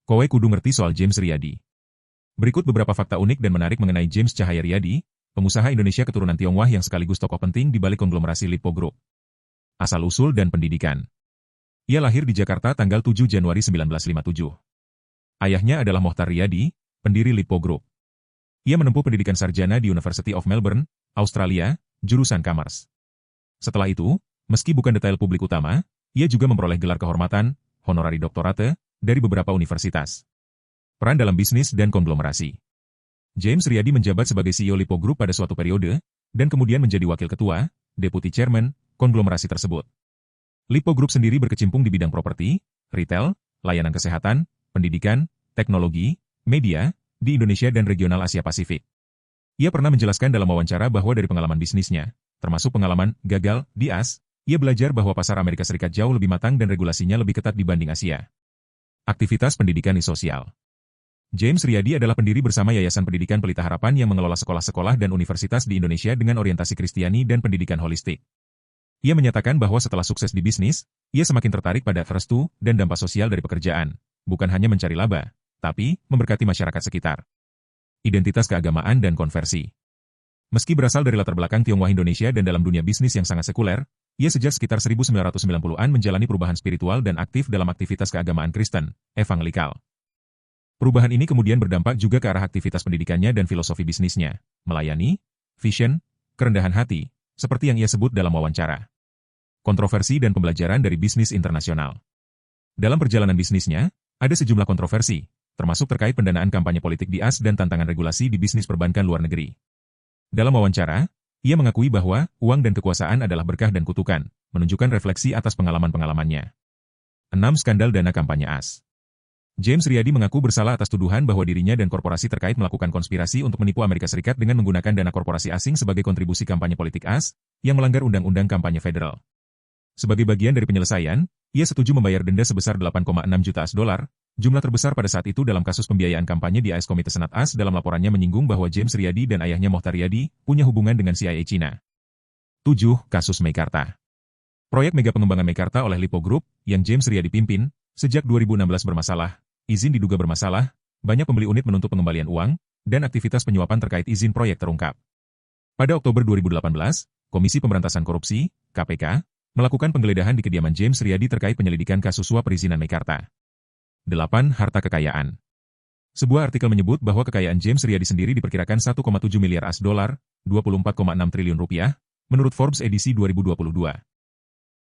Kowe kudu ngerti soal James Riyadi. Berikut beberapa fakta unik dan menarik mengenai James Cahaya Riyadi, pengusaha Indonesia keturunan Tionghoa yang sekaligus tokoh penting di balik konglomerasi Lippo Group. Asal-usul dan pendidikan. Ia lahir di Jakarta tanggal 7 Januari 1957. Ayahnya adalah Mohtar Riyadi, pendiri Lippo Group. Ia menempuh pendidikan sarjana di University of Melbourne, Australia, jurusan Commerce. Setelah itu, meski bukan detail publik utama, ia juga memperoleh gelar kehormatan, honorari doktorate, dari beberapa universitas. Peran dalam bisnis dan konglomerasi. James Riyadi menjabat sebagai CEO Lippo Group pada suatu periode, dan kemudian menjadi wakil ketua, deputy chairman, konglomerasi tersebut. Lippo Group sendiri berkecimpung di bidang properti, retail, layanan kesehatan, pendidikan, teknologi, media, di Indonesia dan regional Asia Pasifik. Ia pernah menjelaskan dalam wawancara bahwa dari pengalaman bisnisnya, termasuk pengalaman gagal di AS, ia belajar bahwa pasar Amerika Serikat jauh lebih matang dan regulasinya lebih ketat dibanding Asia. Aktivitas pendidikan sosial. James Riyadi adalah pendiri bersama Yayasan Pendidikan Pelita Harapan yang mengelola sekolah-sekolah dan universitas di Indonesia dengan orientasi Kristiani dan pendidikan holistik. Ia menyatakan bahwa setelah sukses di bisnis, ia semakin tertarik pada restu dan dampak sosial dari pekerjaan, bukan hanya mencari laba, tapi memberkati masyarakat sekitar. Identitas keagamaan dan konversi. Meski berasal dari latar belakang Tionghoa Indonesia dan dalam dunia bisnis yang sangat sekuler, ia sejak sekitar 1990-an menjalani perubahan spiritual dan aktif dalam aktivitas keagamaan Kristen, evangelikal. Perubahan ini kemudian berdampak juga ke arah aktivitas pendidikannya dan filosofi bisnisnya, melayani, vision, kerendahan hati, seperti yang ia sebut dalam wawancara. Kontroversi dan pembelajaran dari bisnis internasional. Dalam perjalanan bisnisnya, ada sejumlah kontroversi, termasuk terkait pendanaan kampanye politik di AS dan tantangan regulasi di bisnis perbankan luar negeri. Dalam wawancara, ia mengakui bahwa uang dan kekuasaan adalah berkah dan kutukan, menunjukkan refleksi atas pengalaman-pengalamannya. 6 skandal dana kampanye AS. James Riyadi mengaku bersalah atas tuduhan bahwa dirinya dan korporasi terkait melakukan konspirasi untuk menipu Amerika Serikat dengan menggunakan dana korporasi asing sebagai kontribusi kampanye politik AS, yang melanggar Undang-Undang Kampanye Federal. Sebagai bagian dari penyelesaian, ia setuju membayar denda sebesar 8,6 juta $, jumlah terbesar pada saat itu dalam kasus pembiayaan kampanye di AS. Komite Senat AS dalam laporannya menyinggung bahwa James Riyadi dan ayahnya Mohtar Riyadi punya hubungan dengan CIA Cina. 7. Kasus Meikarta. Proyek mega pengembangan Meikarta oleh Lippo Group, yang James Riyadi pimpin, sejak 2016 bermasalah, izin diduga bermasalah, banyak pembeli unit menuntut pengembalian uang, dan aktivitas penyuapan terkait izin proyek terungkap. Pada Oktober 2018, Komisi Pemberantasan Korupsi, KPK, melakukan penggeledahan di kediaman James Riyadi terkait penyelidikan kasus suap perizinan Meikarta. 8. Harta kekayaan. Sebuah artikel menyebut bahwa kekayaan James Riyadi sendiri diperkirakan 1,7 miliar $, 24,6 triliun rupiah, menurut Forbes edisi 2022.